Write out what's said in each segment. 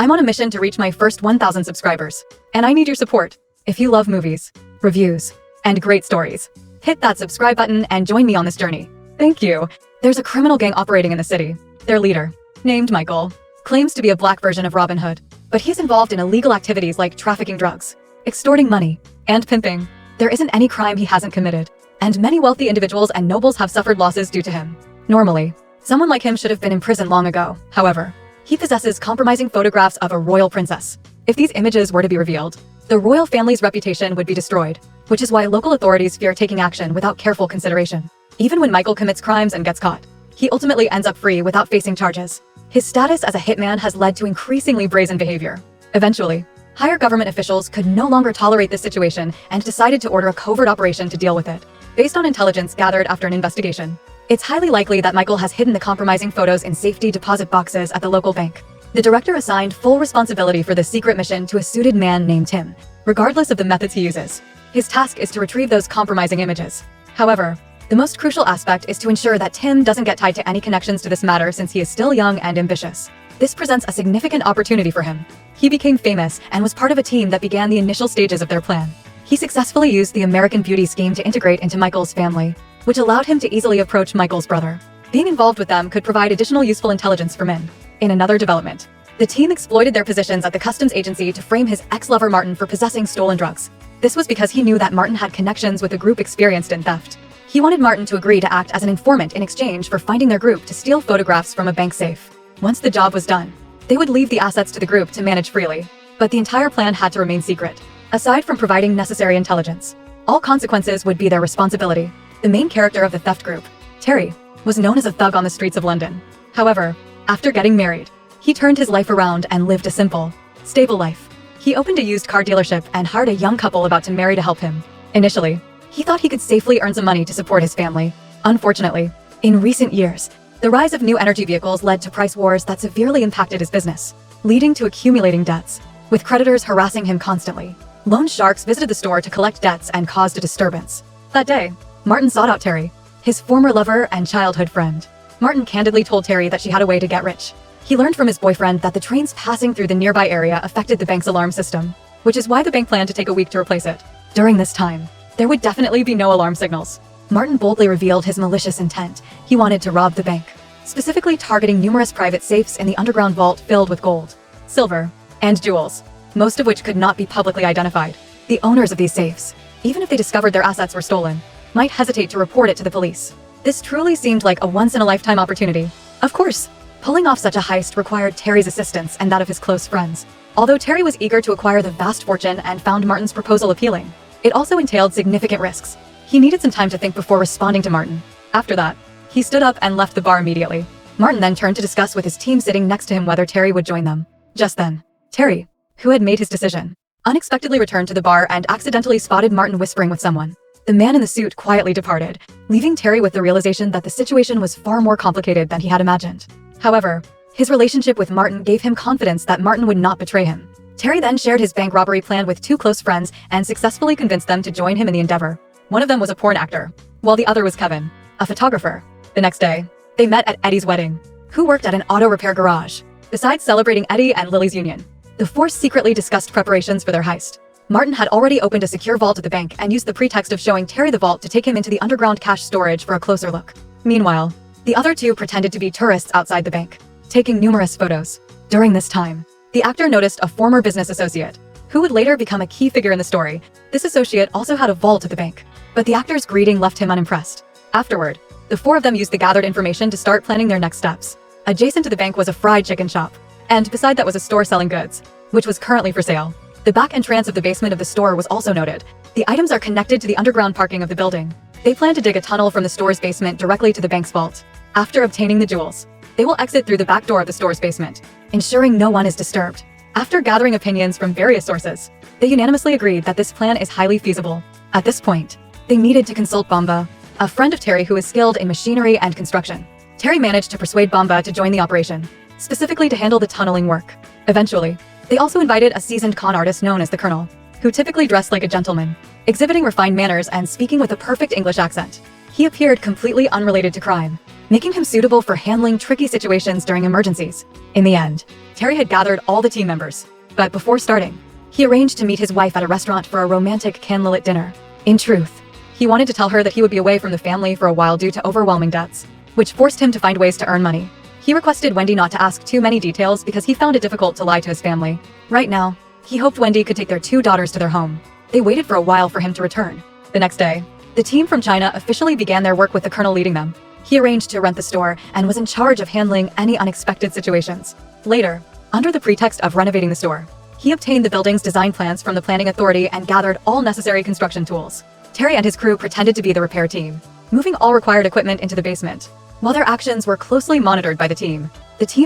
I'm on a mission to reach my first 1,000 subscribers, and I need your support. If you love movies, reviews, and great stories, hit that subscribe button and join me on this journey. Thank you. There's a criminal gang operating in the city. Their leader, named Michael, claims to be a black version of Robin Hood, but he's involved in illegal activities like trafficking drugs, extorting money, and pimping. There isn't any crime he hasn't committed, and many wealthy individuals and nobles have suffered losses due to him. Normally, someone like him should have been in prison long ago. However, he possesses compromising photographs of a royal princess. If these images were to be revealed, the royal family's reputation would be destroyed, which is why local authorities fear taking action without careful consideration. Even when Michael commits crimes and gets caught, he ultimately ends up free without facing charges. His status as a hitman has led to increasingly brazen behavior. Eventually, higher government officials could no longer tolerate this situation and decided to order a covert operation to deal with it. Based on intelligence gathered after an investigation, it's highly likely that Michael has hidden the compromising photos in safety deposit boxes at the local bank. The director assigned full responsibility for the secret mission to a suited man named Tim, regardless of the methods he uses. His task is to retrieve those compromising images. However, the most crucial aspect is to ensure that Tim doesn't get tied to any connections to this matter since he is still young and ambitious. This presents a significant opportunity for him. He became famous and was part of a team that began the initial stages of their plan. He successfully used the American Beauty scheme to integrate into Michael's family, which allowed him to easily approach Michael's brother. Being involved with them could provide additional useful intelligence for Min. In another development, the team exploited their positions at the customs agency to frame his ex-lover Martin for possessing stolen drugs. This was because he knew that Martin had connections with a group experienced in theft. He wanted Martin to agree to act as an informant in exchange for finding their group to steal photographs from a bank safe. Once the job was done, they would leave the assets to the group to manage freely. But the entire plan had to remain secret. Aside from providing necessary intelligence, all consequences would be their responsibility. The main character of the theft group, Terry, was known as a thug on the streets of London. However, after getting married, he turned his life around and lived a simple, stable life. He opened a used car dealership and hired a young couple about to marry to help him. Initially, he thought he could safely earn some money to support his family. Unfortunately, in recent years, the rise of new energy vehicles led to price wars that severely impacted his business, leading to accumulating debts, with creditors harassing him constantly. Loan sharks visited the store to collect debts and caused a disturbance. That day, Martin sought out Terry, his former lover and childhood friend. Martin candidly told Terry that she had a way to get rich. He learned from his boyfriend that the trains passing through the nearby area affected the bank's alarm system, which is why the bank planned to take a week to replace it. During this time, there would definitely be no alarm signals. Martin boldly revealed his malicious intent. He wanted to rob the bank, specifically targeting numerous private safes in the underground vault filled with gold, silver, and jewels, most of which could not be publicly identified. The owners of these safes, even if they discovered their assets were stolen, might hesitate to report it to the police. This truly seemed like a once-in-a-lifetime opportunity. Of course, pulling off such a heist required Terry's assistance and that of his close friends. Although Terry was eager to acquire the vast fortune and found Martin's proposal appealing, it also entailed significant risks. He needed some time to think before responding to Martin. After that, he stood up and left the bar immediately. Martin then turned to discuss with his team sitting next to him whether Terry would join them. Just then, Terry, who had made his decision, unexpectedly returned to the bar and accidentally spotted Martin whispering with someone. The man in the suit quietly departed, leaving Terry with the realization that the situation was far more complicated than he had imagined. However, his relationship with Martin gave him confidence that Martin would not betray him. Terry then shared his bank robbery plan with two close friends and successfully convinced them to join him in the endeavor. One of them was a porn actor, while the other was Kevin, a photographer. The next day, they met at Eddie's wedding, who worked at an auto repair garage. Besides celebrating Eddie and Lily's union, the four secretly discussed preparations for their heist. Martin had already opened a secure vault at the bank and used the pretext of showing Terry the vault to take him into the underground cash storage for a closer look. Meanwhile, the other two pretended to be tourists outside the bank, taking numerous photos. During this time, the actor noticed a former business associate, who would later become a key figure in the story. This associate also had a vault at the bank, but the actor's greeting left him unimpressed. Afterward, the four of them used the gathered information to start planning their next steps. Adjacent to the bank was a fried chicken shop, and beside that was a store selling goods, which was currently for sale. The back entrance of the basement of the store was also noted. The items are connected to the underground parking of the building. They plan to dig a tunnel from the store's basement directly to the bank's vault. After obtaining the jewels, they will exit through the back door of the store's basement, ensuring no one is disturbed. After gathering opinions from various sources, they unanimously agreed that this plan is highly feasible. At this point, they needed to consult Bamba, a friend of Terry who is skilled in machinery and construction. Terry managed to persuade Bamba to join the operation, specifically to handle the tunneling work. Eventually, they also invited a seasoned con artist known as the Colonel, who typically dressed like a gentleman, exhibiting refined manners and speaking with a perfect English accent. He appeared completely unrelated to crime. making him suitable for handling tricky situations during emergencies. In the end, Terry had gathered all the team members, but before starting, he arranged to meet his wife at a restaurant for a romantic candlelit dinner. In truth, he wanted to tell her that he would be away from the family for a while due to overwhelming debts, which forced him to find ways to earn money. He requested Wendy not to ask too many details because he found it difficult to lie to his family. Right now, he hoped Wendy could take their 2 daughters to their home. They waited for a while for him to return. The next day, the team from China officially began their work with the colonel leading them. He arranged to rent the store and was in charge of handling any unexpected situations. Later, under the pretext of renovating the store, he obtained the building's design plans from the planning authority and gathered all necessary construction tools. Terry and his crew pretended to be the repair team, moving all required equipment into the basement. While their actions were closely monitored by the team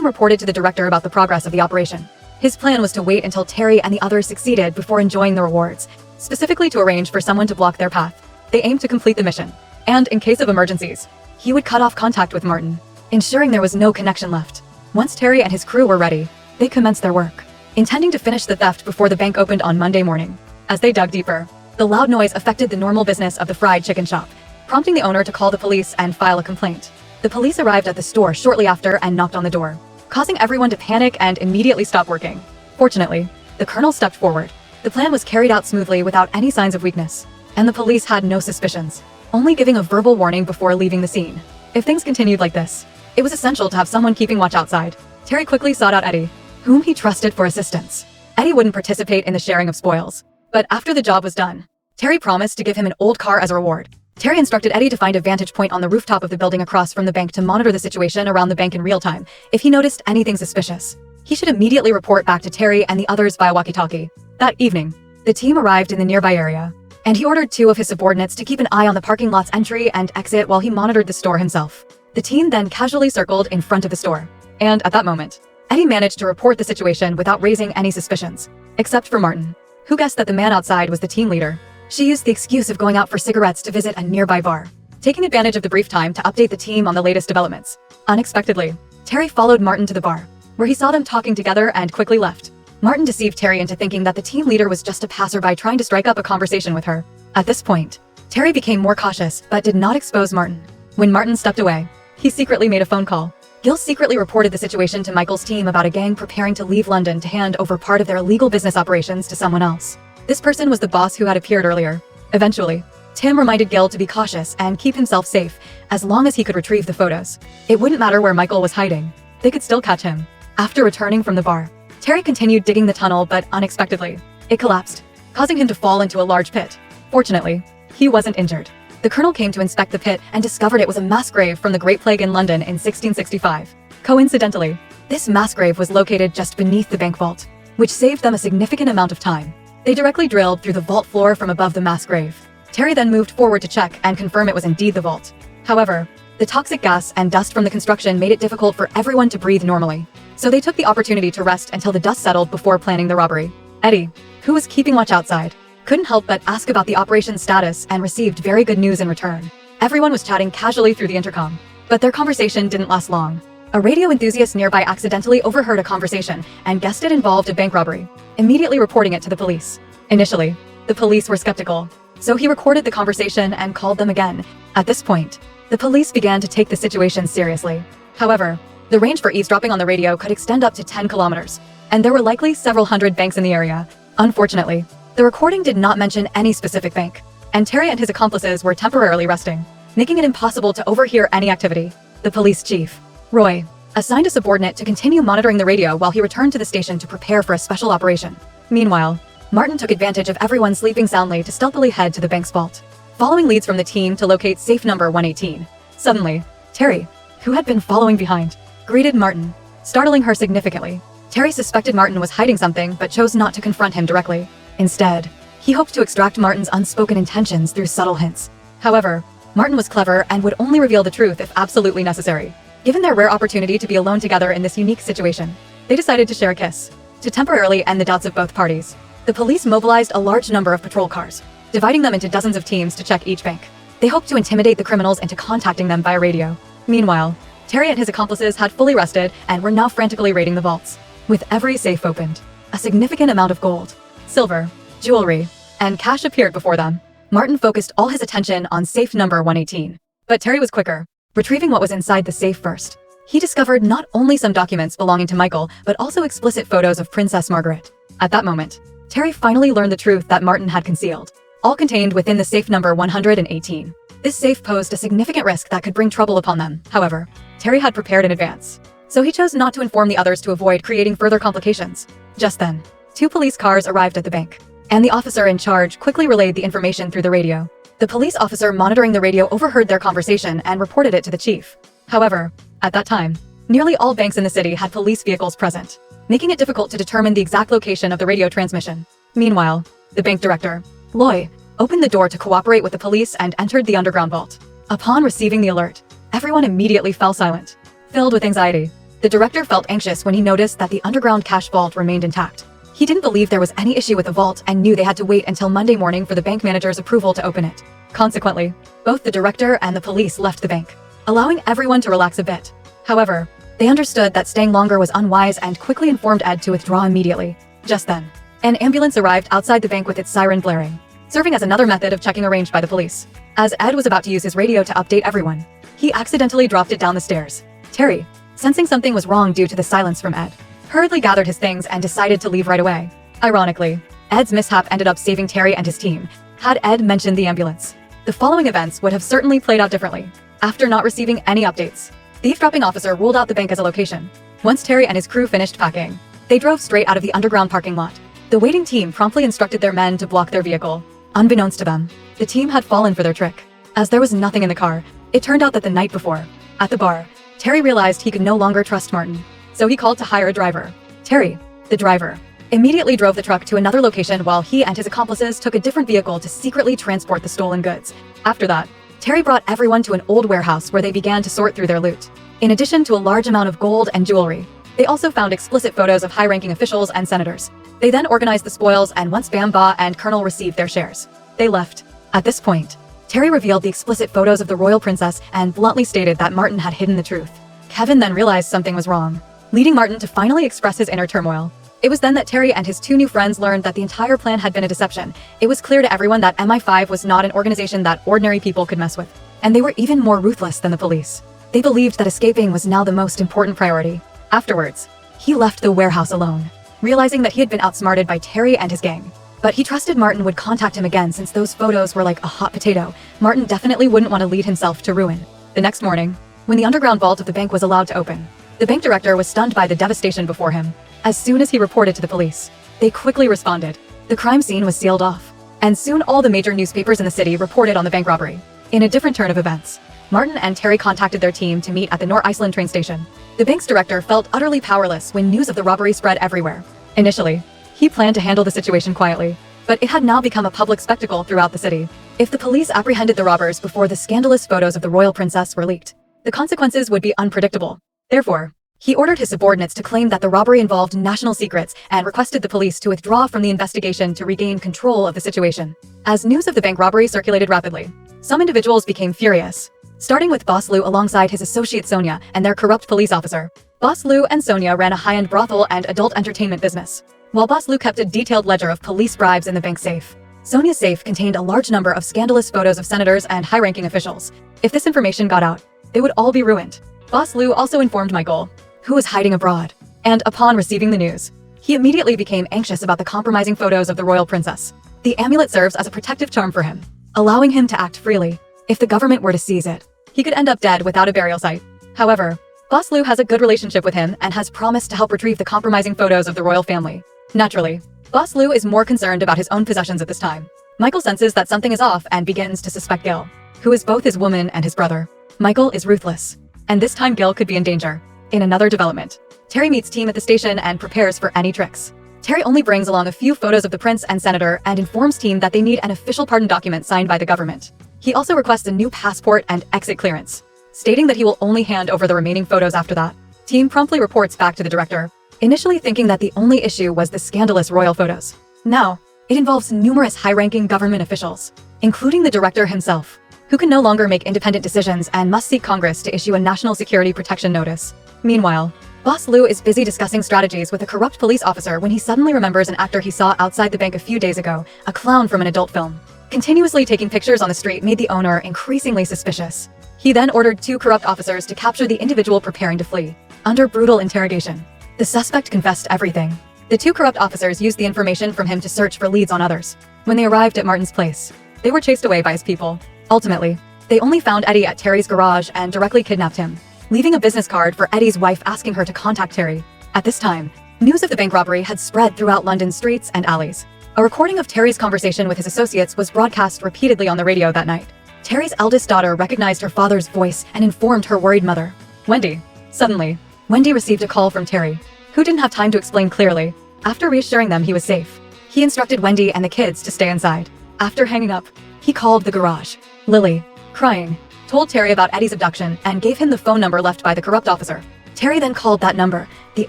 reported to the director about the progress of the operation. His plan was to wait until Terry and the others succeeded before enjoying the rewards, specifically to arrange for someone to block their path. They aimed to complete the mission, and in case of emergencies, he would cut off contact with Martin, ensuring there was no connection left. Once Terry and his crew were ready, they commenced their work, intending to finish the theft before the bank opened on Monday morning. As they dug deeper, the loud noise affected the normal business of the fried chicken shop, prompting the owner to call the police and file a complaint. The police arrived at the store shortly after and knocked on the door, causing everyone to panic and immediately stop working. Fortunately, the colonel stepped forward. The plan was carried out smoothly without any signs of weakness, and the police had no suspicions, only giving a verbal warning before leaving the scene. If things continued like this, it was essential to have someone keeping watch outside. Terry quickly sought out Eddie, whom he trusted for assistance. Eddie wouldn't participate in the sharing of spoils, but after the job was done, Terry promised to give him an old car as a reward. Terry instructed Eddie to find a vantage point on the rooftop of the building across from the bank to monitor the situation around the bank in real time. If he noticed anything suspicious, he should immediately report back to Terry and the others via walkie-talkie. That evening, the team arrived in the nearby area, and he ordered 2 of his subordinates to keep an eye on the parking lot's entry and exit while he monitored the store himself. The team then casually circled in front of the store, and at that moment, Eddie managed to report the situation without raising any suspicions, except for Martin, who guessed that the man outside was the team leader. She used the excuse of going out for cigarettes to visit a nearby bar, taking advantage of the brief time to update the team on the latest developments. Unexpectedly, Terry followed Martin to the bar, where he saw them talking together and quickly left. Martin deceived Terry into thinking that the team leader was just a passerby trying to strike up a conversation with her. At this point, Terry became more cautious but did not expose Martin. When Martin stepped away, he secretly made a phone call. Gil secretly reported the situation to Michael's team about a gang preparing to leave London to hand over part of their illegal business operations to someone else. This person was the boss who had appeared earlier. Eventually, Tim reminded Gil to be cautious and keep himself safe as long as he could retrieve the photos. It wouldn't matter where Michael was hiding. They could still catch him. After returning from the bar, Terry continued digging the tunnel, but unexpectedly, it collapsed, causing him to fall into a large pit. Fortunately, he wasn't injured. The colonel came to inspect the pit and discovered it was a mass grave from the Great Plague in London in 1665. Coincidentally, this mass grave was located just beneath the bank vault, which saved them a significant amount of time. They directly drilled through the vault floor from above the mass grave. Terry then moved forward to check and confirm it was indeed the vault. However, the toxic gas and dust from the construction made it difficult for everyone to breathe normally, so they took the opportunity to rest until the dust settled before planning the robbery. Eddie, who was keeping watch outside, couldn't help but ask about the operation's status and received very good news in return. Everyone was chatting casually through the intercom, but their conversation didn't last long. A radio enthusiast nearby accidentally overheard a conversation and guessed it involved a bank robbery, immediately reporting it to the police. Initially, the police were skeptical, so he recorded the conversation and called them again. At this point, the police began to take the situation seriously. However, the range for eavesdropping on the radio could extend up to 10 kilometers, and there were likely several hundred banks in the area. Unfortunately, the recording did not mention any specific bank, and Terry and his accomplices were temporarily resting, making it impossible to overhear any activity. The police chief, Roy, assigned a subordinate to continue monitoring the radio while he returned to the station to prepare for a special operation. Meanwhile, Martin took advantage of everyone sleeping soundly to stealthily head to the bank's vault, following leads from the team to locate safe number 118. Suddenly, Terry, who had been following behind, greeted Martin, startling her significantly. Terry suspected Martin was hiding something but chose not to confront him directly. Instead, he hoped to extract Martin's unspoken intentions through subtle hints. However, Martin was clever and would only reveal the truth if absolutely necessary. Given their rare opportunity to be alone together in this unique situation, they decided to share a kiss, to temporarily end the doubts of both parties. The police mobilized a large number of patrol cars, dividing them into dozens of teams to check each bank. They hoped to intimidate the criminals into contacting them via radio. Meanwhile, Terry and his accomplices had fully rested and were now frantically raiding the vaults. With every safe opened, a significant amount of gold, silver, jewelry, and cash appeared before them. Martin focused all his attention on safe number 118. But Terry was quicker. Retrieving what was inside the safe first, he discovered not only some documents belonging to Michael, but also explicit photos of Princess Margaret. At that moment, Terry finally learned the truth that Martin had concealed, all contained within the safe number 118. This safe posed a significant risk that could bring trouble upon them. However, Terry had prepared in advance, so he chose not to inform the others to avoid creating further complications. Just then, 2 police cars arrived at the bank, and the officer in charge quickly relayed the information through the radio. The police officer monitoring the radio overheard their conversation and reported it to the chief. However, at that time, nearly all banks in the city had police vehicles present, making it difficult to determine the exact location of the radio transmission. Meanwhile, the bank director, Loy, opened the door to cooperate with the police and entered the underground vault. Upon receiving the alert, everyone immediately fell silent. Filled with anxiety, the director felt anxious when he noticed that the underground cash vault remained intact. He didn't believe there was any issue with the vault and knew they had to wait until Monday morning for the bank manager's approval to open it. Consequently, both the director and the police left the bank, allowing everyone to relax a bit. However, they understood that staying longer was unwise and quickly informed Ed to withdraw immediately. Just then, an ambulance arrived outside the bank with its siren blaring, serving as another method of checking arranged by the police. As Ed was about to use his radio to update everyone, he accidentally dropped it down the stairs. Terry, sensing something was wrong due to the silence from Ed, hurriedly gathered his things and decided to leave right away. Ironically, Ed's mishap ended up saving Terry and his team. Had Ed mentioned the ambulance, the following events would have certainly played out differently. After not receiving any updates, the eavesdropping officer ruled out the bank as a location. Once Terry and his crew finished packing, they drove straight out of the underground parking lot. The waiting team promptly instructed their men to block their vehicle. Unbeknownst to them, the team had fallen for their trick. As there was nothing in the car, it turned out that the night before, at the bar, Terry realized he could no longer trust Martin, so he called to hire a driver. Terry, the driver, immediately drove the truck to another location while he and his accomplices took a different vehicle to secretly transport the stolen goods. After that, Terry brought everyone to an old warehouse where they began to sort through their loot. In addition to a large amount of gold and jewelry, they also found explicit photos of high-ranking officials and senators. They then organized the spoils, and once Bamba and Colonel received their shares, they left. At this point, Terry revealed the explicit photos of the royal princess and bluntly stated that Martin had hidden the truth. Kevin then realized something was wrong, leading Martin to finally express his inner turmoil. It was then that Terry and his 2 new friends learned that the entire plan had been a deception. It was clear to everyone that MI5 was not an organization that ordinary people could mess with, and they were even more ruthless than the police. They believed that escaping was now the most important priority. Afterwards, he left the warehouse alone, realizing that he had been outsmarted by Terry and his gang. But he trusted Martin would contact him again since those photos were like a hot potato. Martin definitely wouldn't want to lead himself to ruin. The next morning, when the underground vault of the bank was allowed to open, the bank director was stunned by the devastation before him. As soon as he reported to the police, they quickly responded. The crime scene was sealed off, and soon all the major newspapers in the city reported on the bank robbery. In a different turn of events, Martin and Terry contacted their team to meet at the North Iceland train station. The bank's director felt utterly powerless when news of the robbery spread everywhere. Initially, he planned to handle the situation quietly, but it had now become a public spectacle throughout the city. If the police apprehended the robbers before the scandalous photos of the royal princess were leaked, the consequences would be unpredictable. Therefore, he ordered his subordinates to claim that the robbery involved national secrets and requested the police to withdraw from the investigation to regain control of the situation. As news of the bank robbery circulated rapidly, some individuals became furious, starting with Boss Lou alongside his associate Sonia and their corrupt police officer. Boss Lou and Sonia ran a high-end brothel and adult entertainment business, while Boss Lou kept a detailed ledger of police bribes in the bank safe. Sonia's safe contained a large number of scandalous photos of senators and high-ranking officials. If this information got out, they would all be ruined. Boss Lou also informed Michael, who was hiding abroad, and upon receiving the news, he immediately became anxious about the compromising photos of the royal princess. The amulet serves as a protective charm for him, allowing him to act freely. If the government were to seize it, he could end up dead without a burial site. However, Boss Lou has a good relationship with him and has promised to help retrieve the compromising photos of the royal family. Naturally, Boss Lou is more concerned about his own possessions at this time. Michael senses that something is off and begins to suspect Gil, who is both his woman and his brother. Michael is ruthless, and this time Gil could be in danger. In another development, Terry meets Team at the station and prepares for any tricks. Terry only brings along a few photos of the prince and senator and informs Team that they need an official pardon document signed by the government. He also requests a new passport and exit clearance, stating that he will only hand over the remaining photos after that. Team promptly reports back to the director, initially thinking that the only issue was the scandalous royal photos. Now, it involves numerous high-ranking government officials, including the director himself, who can no longer make independent decisions and must seek Congress to issue a national security protection notice. Meanwhile, Boss Lou is busy discussing strategies with a corrupt police officer when he suddenly remembers an actor he saw outside the bank a few days ago, a clown from an adult film. Continuously taking pictures on the street made the owner increasingly suspicious. He then ordered 2 corrupt officers to capture the individual preparing to flee. Under brutal interrogation, the suspect confessed everything. The 2 corrupt officers used the information from him to search for leads on others. When they arrived at Martin's place, they were chased away by his people. Ultimately, they only found Eddie at Terry's garage and directly kidnapped him, leaving a business card for Eddie's wife asking her to contact Terry. At this time, news of the bank robbery had spread throughout London's streets and alleys. A recording of Terry's conversation with his associates was broadcast repeatedly on the radio that night. Terry's eldest daughter recognized her father's voice and informed her worried mother, Wendy. Suddenly, Wendy received a call from Terry, who didn't have time to explain clearly. After reassuring them he was safe, he instructed Wendy and the kids to stay inside. After hanging up, he called the garage. Lily, crying, told Terry about Eddie's abduction and gave him the phone number left by the corrupt officer. Terry then called that number. The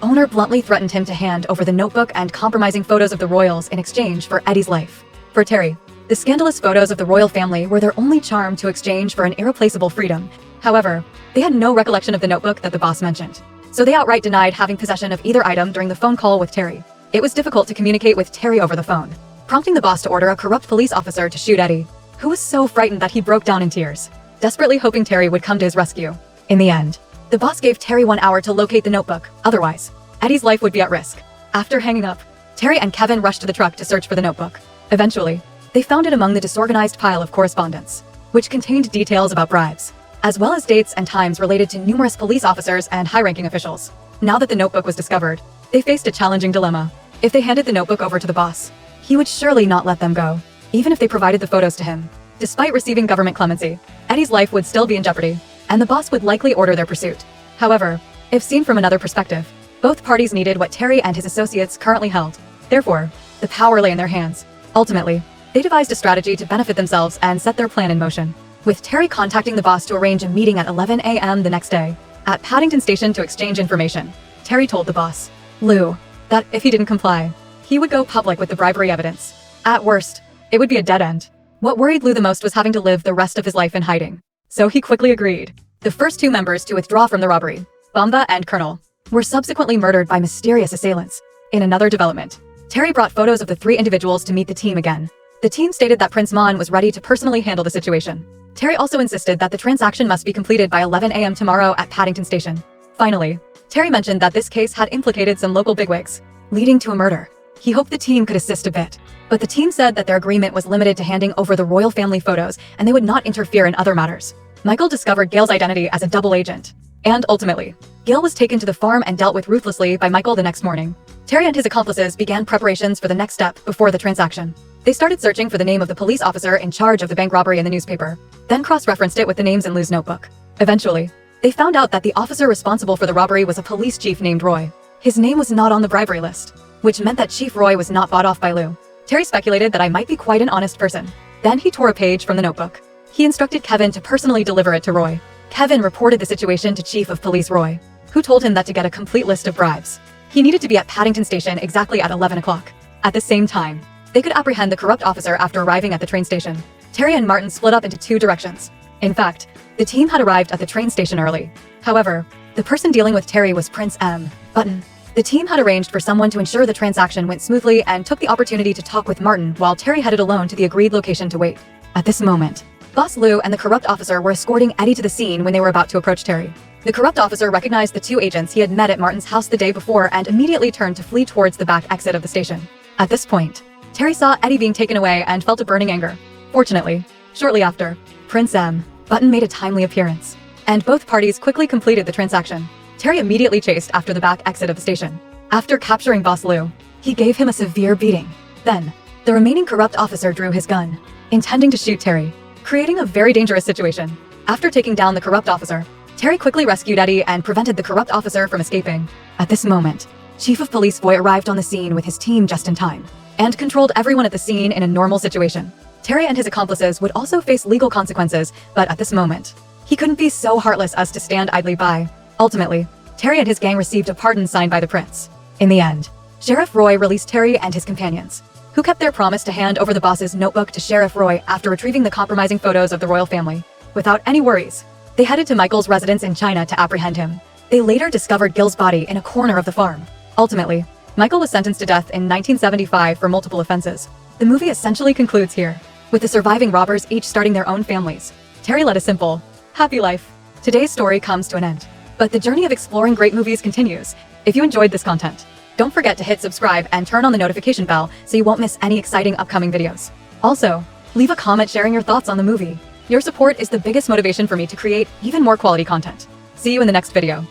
owner bluntly threatened him to hand over the notebook and compromising photos of the royals in exchange for Eddie's life. For Terry, the scandalous photos of the royal family were their only charm to exchange for an irreplaceable freedom. However, they had no recollection of the notebook that the boss mentioned, so they outright denied having possession of either item during the phone call with Terry. It was difficult to communicate with Terry over the phone, prompting the boss to order a corrupt police officer to shoot Eddie, who was so frightened that he broke down in tears, desperately hoping Terry would come to his rescue. In the end, the boss gave Terry 1 hour to locate the notebook, otherwise, Eddie's life would be at risk. After hanging up, Terry and Kevin rushed to the truck to search for the notebook. Eventually, they found it among the disorganized pile of correspondence, which contained details about bribes, as well as dates and times related to numerous police officers and high-ranking officials. Now that the notebook was discovered, they faced a challenging dilemma. If they handed the notebook over to the boss, he would surely not let them go, even if they provided the photos to him. Despite receiving government clemency, Eddie's life would still be in jeopardy, and the boss would likely order their pursuit. However, if seen from another perspective, both parties needed what Terry and his associates currently held. Therefore, the power lay in their hands. Ultimately, they devised a strategy to benefit themselves and set their plan in motion, with Terry contacting the boss to arrange a meeting at 11 a.m. the next day at Paddington Station to exchange information. Terry told the boss, Lou, that if he didn't comply, he would go public with the bribery evidence. At worst, it would be a dead end. What worried Lou the most was having to live the rest of his life in hiding. So he quickly agreed. The first 2 members to withdraw from the robbery, Bamba and Colonel, were subsequently murdered by mysterious assailants. In another development, Terry brought photos of the 3 individuals to meet the team again. The team stated that Prince Mon was ready to personally handle the situation. Terry also insisted that the transaction must be completed by 11 a.m. tomorrow at Paddington Station. Finally, Terry mentioned that this case had implicated some local bigwigs, leading to a murder. He hoped the team could assist a bit, but the team said that their agreement was limited to handing over the royal family photos and they would not interfere in other matters. Michael discovered Gail's identity as a double agent, and ultimately, Gail was taken to the farm and dealt with ruthlessly by Michael the next morning. Terry and his accomplices began preparations for the next step before the transaction. They started searching for the name of the police officer in charge of the bank robbery in the newspaper, then cross-referenced it with the names in Lou's notebook. Eventually, they found out that the officer responsible for the robbery was a police chief named Roy. His name was not on the bribery list, which meant that Chief Roy was not bought off by Lou. Terry speculated that I might be quite an honest person. Then he tore a page from the notebook. He instructed Kevin to personally deliver it to Roy. Kevin reported the situation to Chief of Police Roy, who told him that to get a complete list of bribes, he needed to be at Paddington Station exactly at 11 o'clock. At the same time, they could apprehend the corrupt officer after arriving at the train station. Terry and Martin split up into 2 directions. In fact, the team had arrived at the train station early. However, the person dealing with Terry was Prince M. Button. The team had arranged for someone to ensure the transaction went smoothly and took the opportunity to talk with Martin while Terry headed alone to the agreed location to wait. At this moment, Boss Lou and the corrupt officer were escorting Eddie to the scene when they were about to approach Terry. The corrupt officer recognized the 2 agents he had met at Martin's house the day before and immediately turned to flee towards the back exit of the station. At this point, Terry saw Eddie being taken away and felt a burning anger. Fortunately, shortly after, Prince M. Button made a timely appearance, and both parties quickly completed the transaction. Terry immediately chased after the back exit of the station. After capturing Boss Lou, he gave him a severe beating. Then, the remaining corrupt officer drew his gun, intending to shoot Terry, creating a very dangerous situation. After taking down the corrupt officer, Terry quickly rescued Eddie and prevented the corrupt officer from escaping. At this moment, Chief of Police Foy arrived on the scene with his team just in time, and controlled everyone at the scene in a normal situation. Terry and his accomplices would also face legal consequences, but at this moment, he couldn't be so heartless as to stand idly by. Ultimately, Terry and his gang received a pardon signed by the prince. In the end, Sheriff Roy released Terry and his companions, who kept their promise to hand over the boss's notebook to Sheriff Roy after retrieving the compromising photos of the royal family. Without any worries, they headed to Michael's residence in China to apprehend him. They later discovered Gil's body in a corner of the farm. Ultimately, Michael was sentenced to death in 1975 for multiple offenses. The movie essentially concludes here, with the surviving robbers each starting their own families. Terry led a simple, Happy life. Today's story comes to an end, but the journey of exploring great movies continues. If you enjoyed this content, don't forget to hit subscribe and turn on the notification bell so you won't miss any exciting upcoming videos. Also, leave a comment sharing your thoughts on the movie. Your support is the biggest motivation for me to create even more quality content. See you in the next video.